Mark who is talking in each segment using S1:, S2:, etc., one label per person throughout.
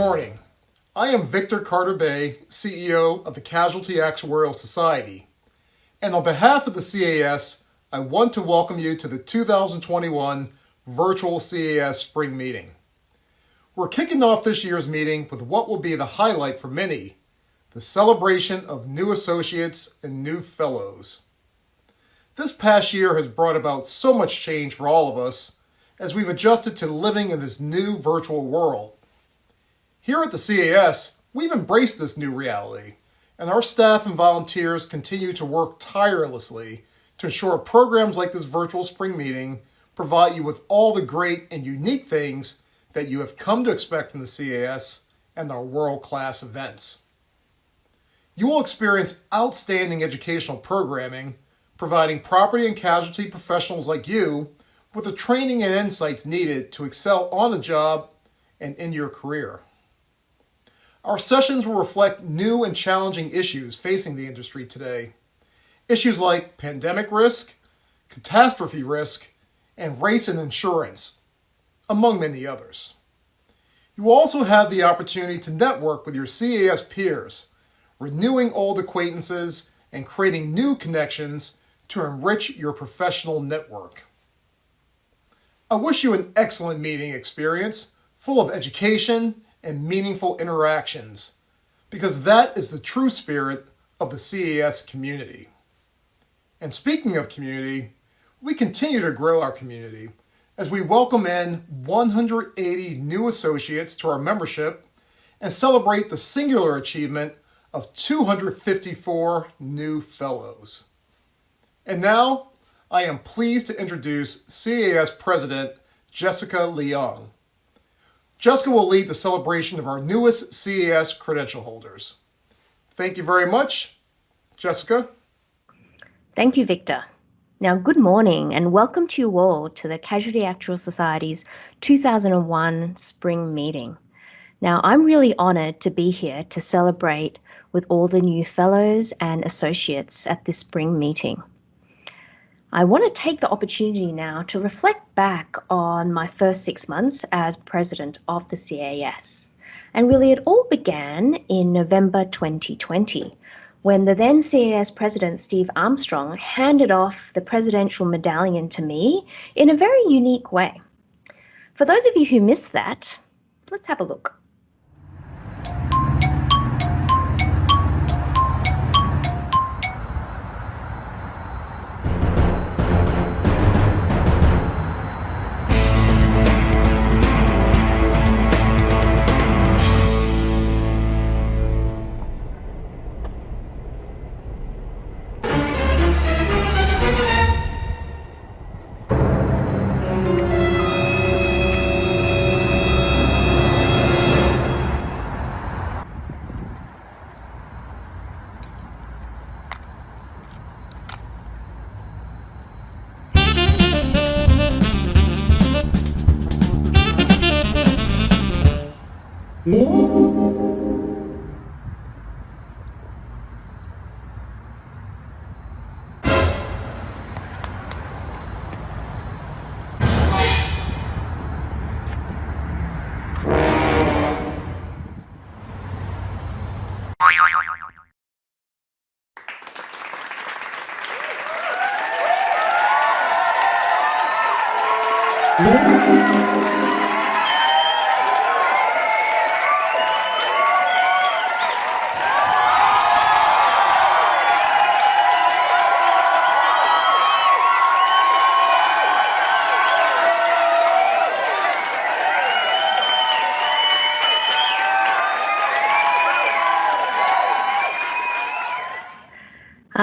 S1: morning. I am Victor Carter Bay, CEO of the Casualty Actuarial Society. And on behalf of the CAS, I want to welcome you to the 2021 Virtual CAS Spring Meeting. We're kicking off this year's meeting with what will be the highlight for many, the celebration of new associates and new fellows. This past year has brought about so much change for all of us as we've adjusted to living in this new virtual world. Here at the CAS, we've embraced this new reality, and our staff and volunteers continue to work tirelessly to ensure programs like this virtual spring meeting provide you with all the great and unique things that you have come to expect from the CAS and our world-class events. You will experience outstanding educational programming, providing property and casualty professionals like you with the training and insights needed to excel on the job and in your career. Our sessions will reflect new and challenging issues facing the industry today. Issues like pandemic risk, catastrophe risk, and race and insurance, among many others. You will also have the opportunity to network with your CAS peers, renewing old acquaintances and creating new connections to enrich your professional network. I wish you an excellent meeting experience, full of education and meaningful interactions, because that is the true spirit of the CAS community. And speaking of community, we continue to grow our community as we welcome in 180 new associates to our membership and celebrate the singular achievement of 254 new fellows. And now, I am pleased to introduce CAS President Jessica Leung. Jessica will lead the celebration of our newest CAS credential holders. Thank you very much. Jessica?
S2: Thank you, Victor. Now, good morning and welcome to you all to the Casualty Actuarial Society's 2001 Spring Meeting. Now, I'm really honoured to be here to celebrate with all the new fellows and associates at this spring meeting. I want to take the opportunity now to reflect back on my first 6 months as president of the CAS. And really it all began in November 2020, when the then CAS president, Steve Armstrong, handed off the presidential medallion to me in a very unique way. For those of you who missed that, let's have a look.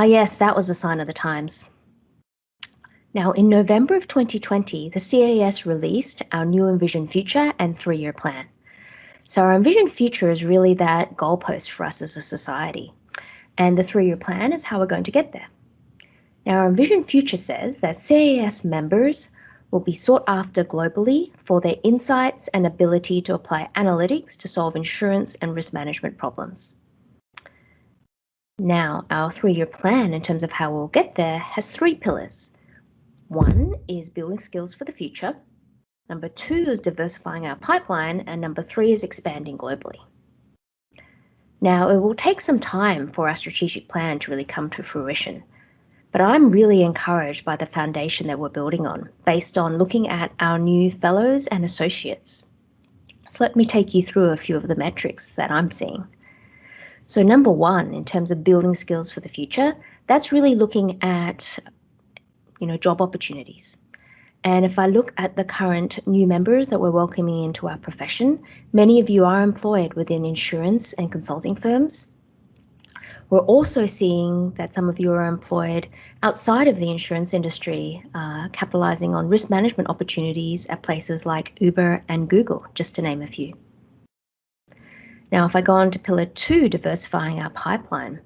S2: Yes, that was a sign of the times. Now, in November of 2020, the CAS released our new Envision Future and 3-year plan. So our Envision Future is really that goalpost for us as a society. And the 3-year plan is how we're going to get there. Now, our Envision Future says that CAS members will be sought after globally for their insights and ability to apply analytics to solve insurance and risk management problems. Now, our 3-year plan in terms of how we'll get there has 3 pillars. One is building skills for the future. Number 2 is diversifying our pipeline, and number 3 is expanding globally. Now, it will take some time for our strategic plan to really come to fruition, but I'm really encouraged by the foundation that we're building on, based on looking at our new fellows and associates. So let me take you through a few of the metrics that I'm seeing. So number 1, in terms of building skills for the future, that's really looking at, job opportunities. And if I look at the current new members that we're welcoming into our profession, many of you are employed within insurance and consulting firms. We're also seeing that some of you are employed outside of the insurance industry, capitalizing on risk management opportunities at places like Uber and Google, just to name a few. Now, if I go on to pillar 2, diversifying our pipeline,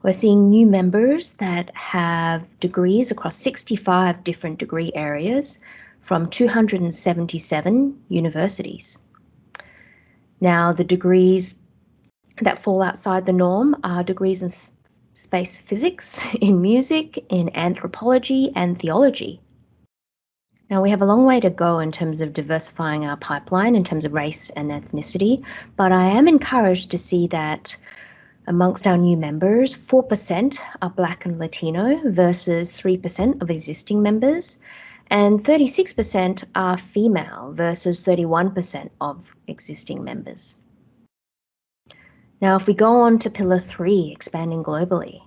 S2: we're seeing new members that have degrees across 65 different degree areas from 277 universities. Now, the degrees that fall outside the norm are degrees in space physics, in music, in anthropology, and theology. Now, we have a long way to go in terms of diversifying our pipeline in terms of race and ethnicity, but I am encouraged to see that amongst our new members, 4% are Black and Latino versus 3% of existing members, and 36% are female versus 31% of existing members. Now, if we go on to pillar 3, expanding globally,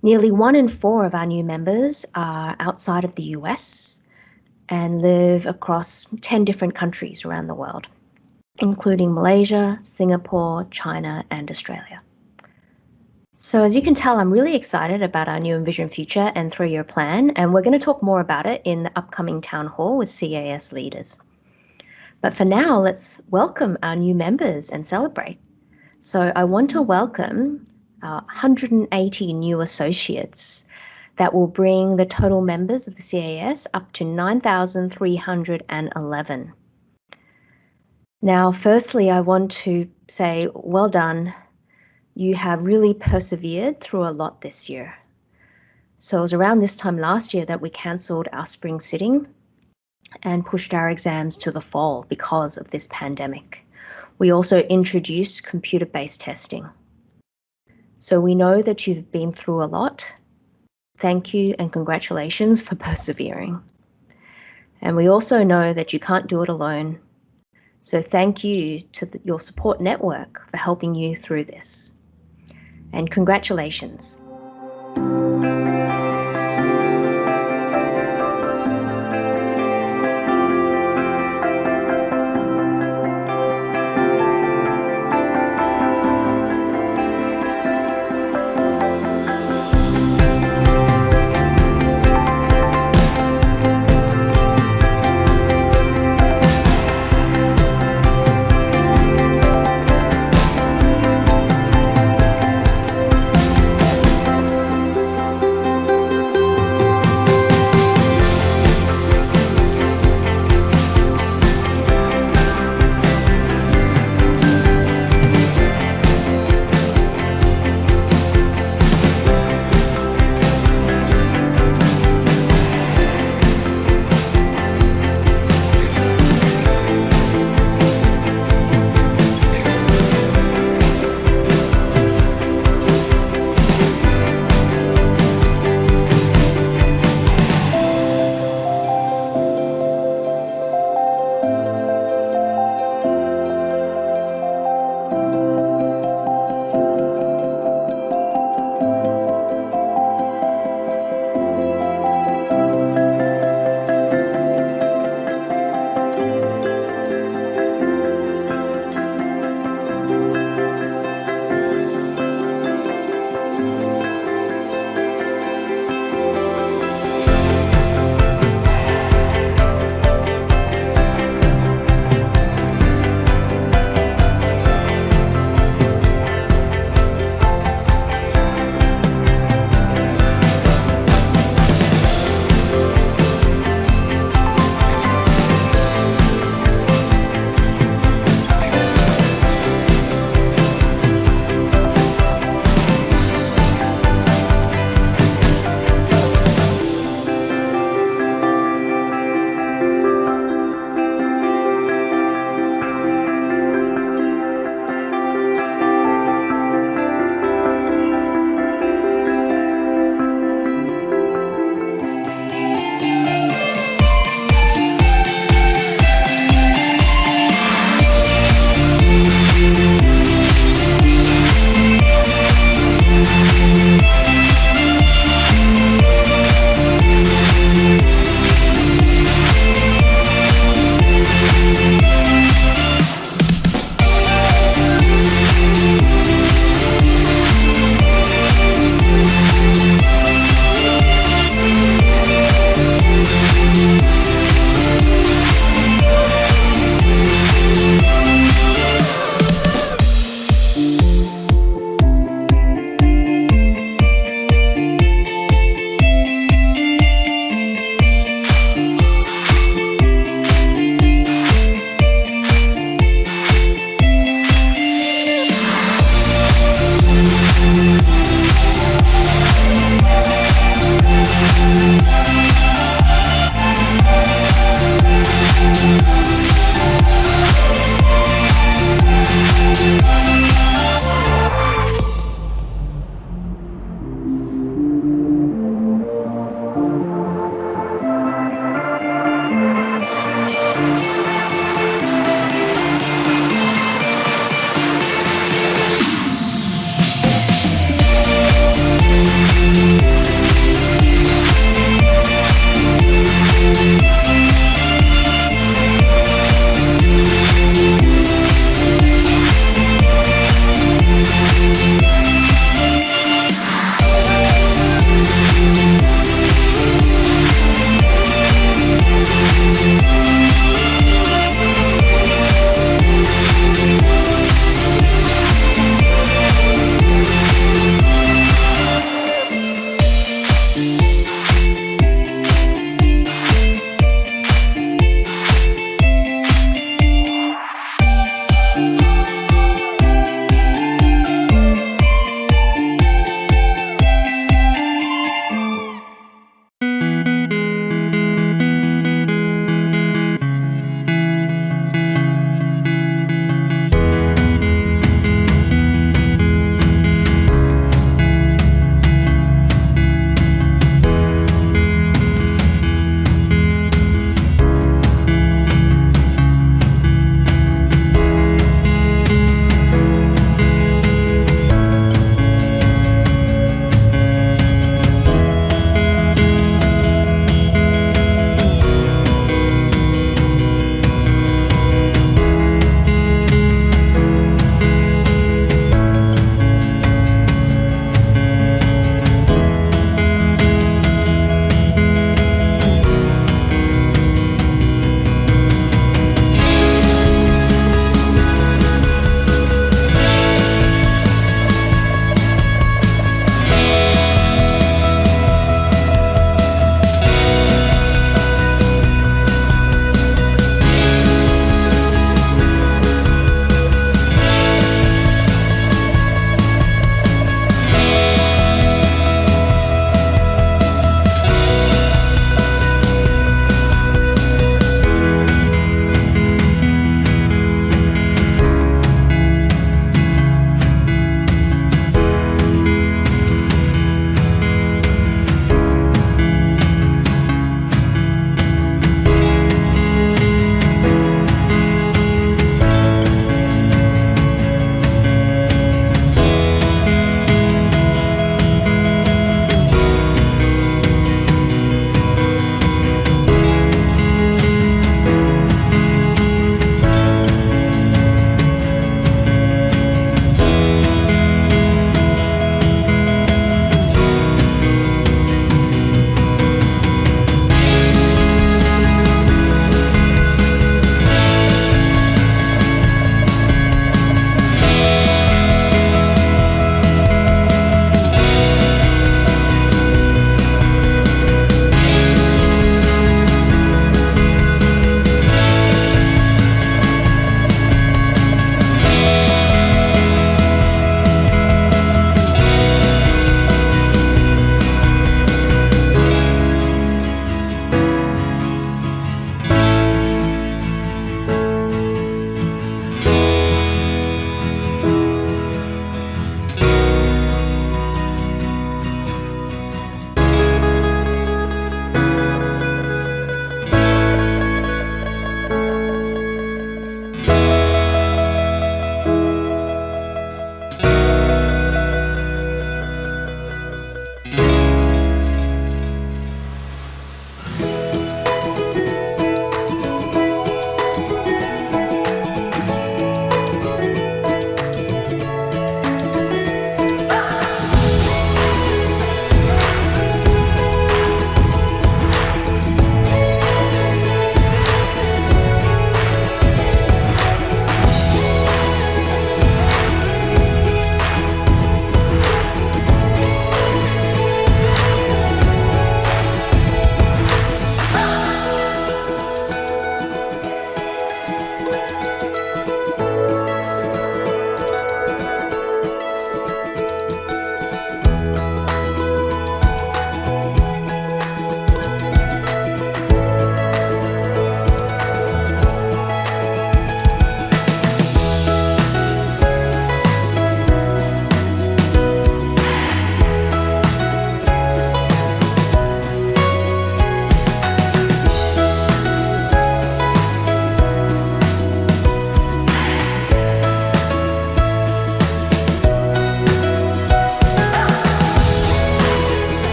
S2: nearly 1 in 4 of our new members are outside of the US and live across 10 different countries around the world, including Malaysia, Singapore, China, and Australia. So as you can tell, I'm really excited about our new Envision Future and 3-year plan, and we're going to talk more about it in the upcoming town hall with CAS leaders. But for now, let's welcome our new members and celebrate. So I want to welcome our 180 new associates that will bring the total members of the CAS up to 9,311. Now, firstly, I want to say well done. You have really persevered through a lot this year. So it was around this time last year that we cancelled our spring sitting and pushed our exams to the fall because of this pandemic. We also introduced computer-based testing. So we know that you've been through a lot. Thank you and congratulations for persevering. And we also know that you can't do it alone. So thank you to your support network for helping you through this. And congratulations.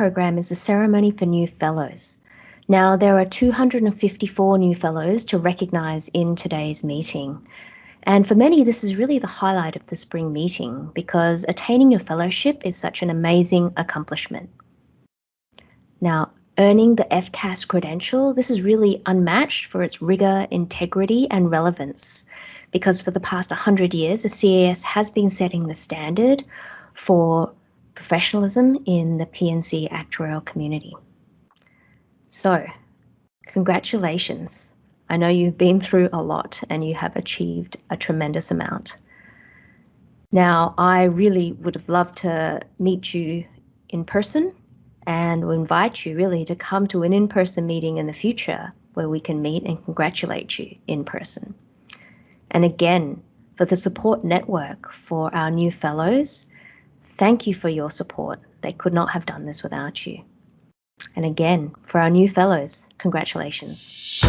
S2: program is the Ceremony for New Fellows. Now, there are 254 new fellows to recognise in today's meeting. And for many, this is really the highlight of the spring meeting because attaining your fellowship is such an amazing accomplishment. Now, earning the FCAS credential, this is really unmatched for its rigour, integrity and relevance because for the past 100 years, the CAS has been setting the standard for professionalism in the P&C actuarial community. So, congratulations. I know you've been through a lot and you have achieved a tremendous amount. Now, I really would have loved to meet you in person and will invite you really to come to an in-person meeting in the future where we can meet and congratulate you in person. And again, for the support network for our new fellows, thank you for your support. They could not have done this without you. And again, for our new fellows, congratulations.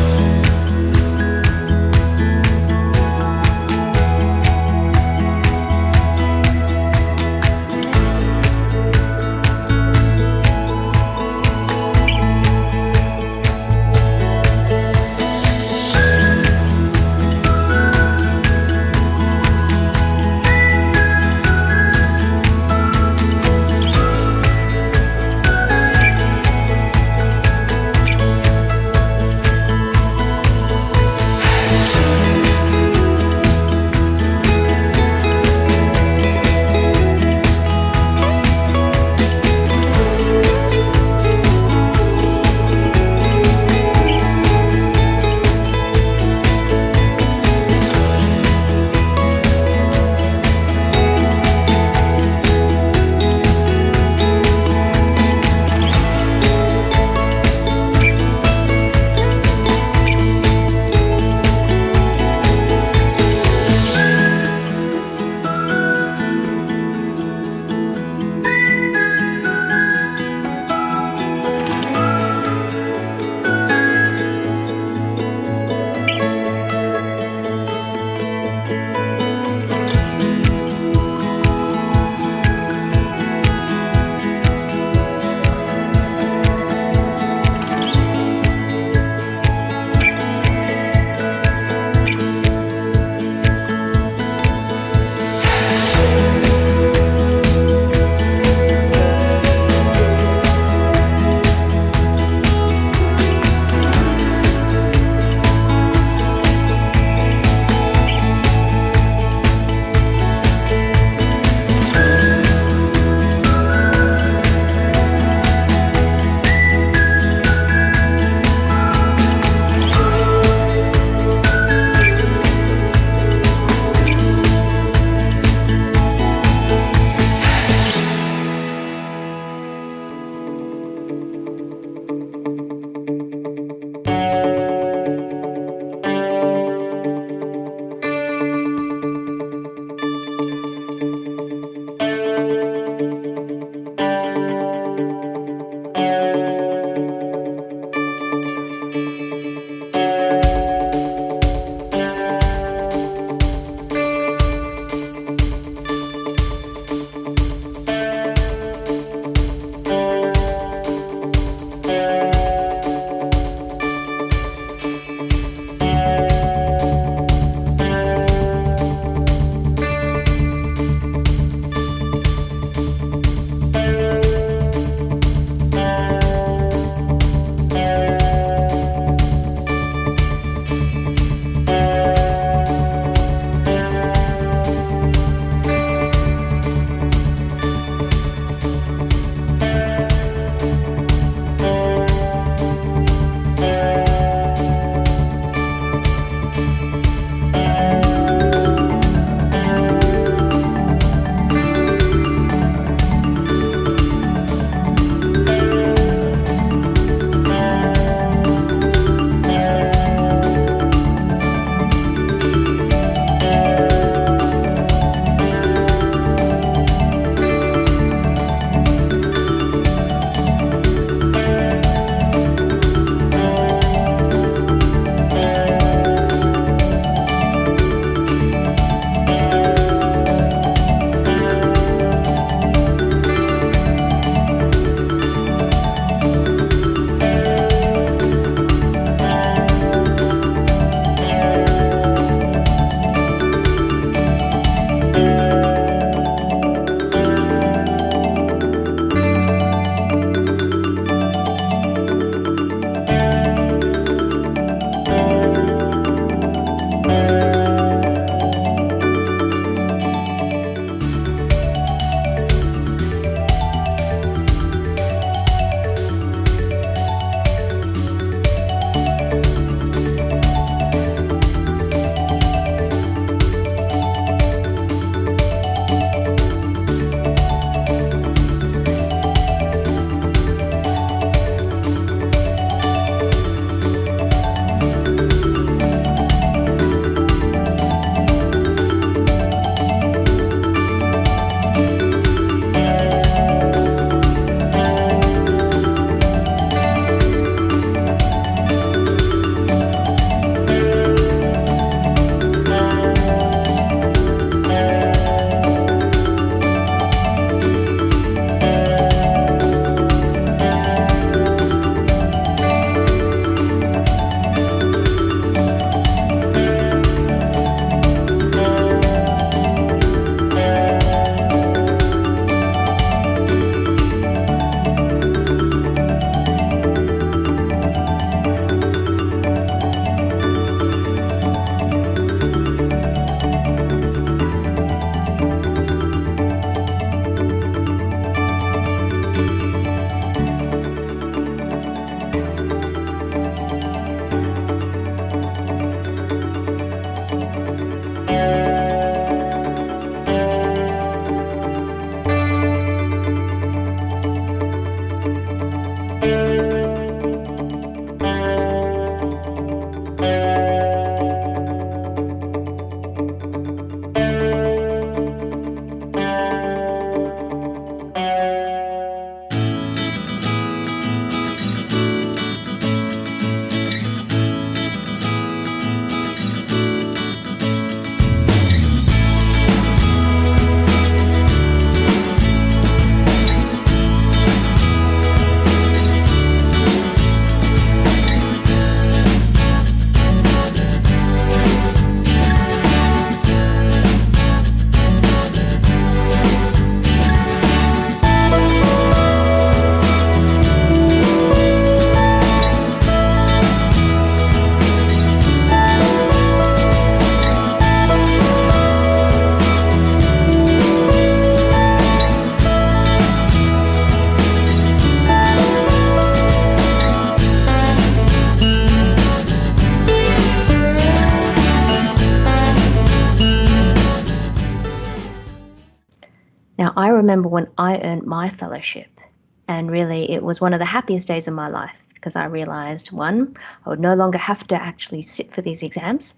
S2: remember when I earned my fellowship, and really it was one of the happiest days of my life because I realised, one, I would no longer have to actually sit for these exams,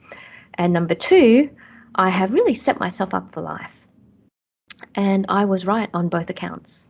S2: and number two, I have really set myself up for life. And I was right on both accounts.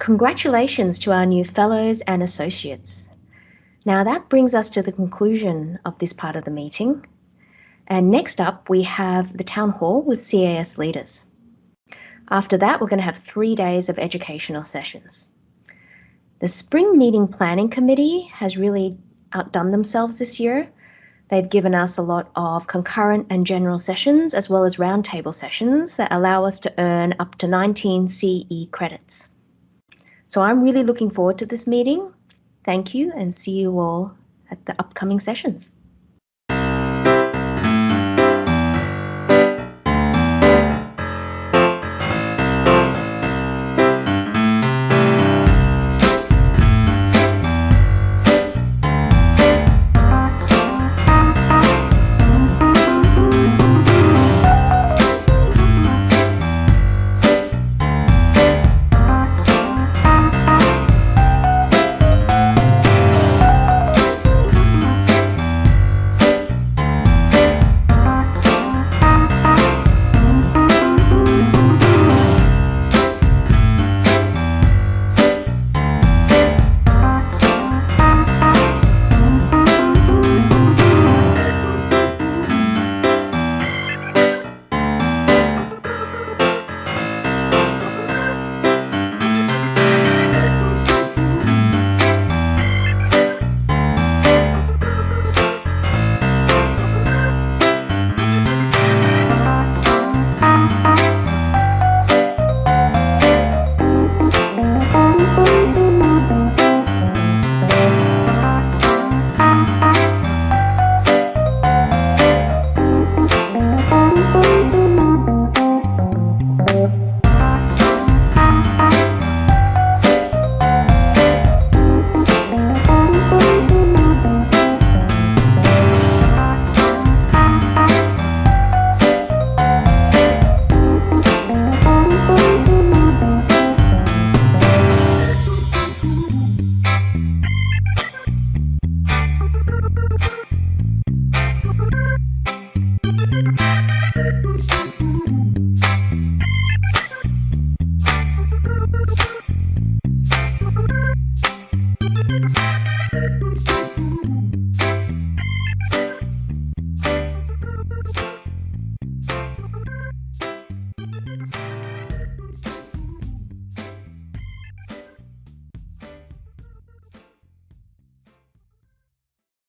S2: congratulations to our new fellows and associates. Now that brings us to the conclusion of this part of the meeting. And next up, we have the town hall with CAS leaders. After that, we're going to have 3 days of educational sessions. The Spring Meeting Planning Committee has really outdone themselves this year. They've given us a lot of concurrent and general sessions, as well as roundtable sessions that allow us to earn up to 19 CE credits. So I'm really looking forward to this meeting. Thank you, and see you all at the upcoming sessions.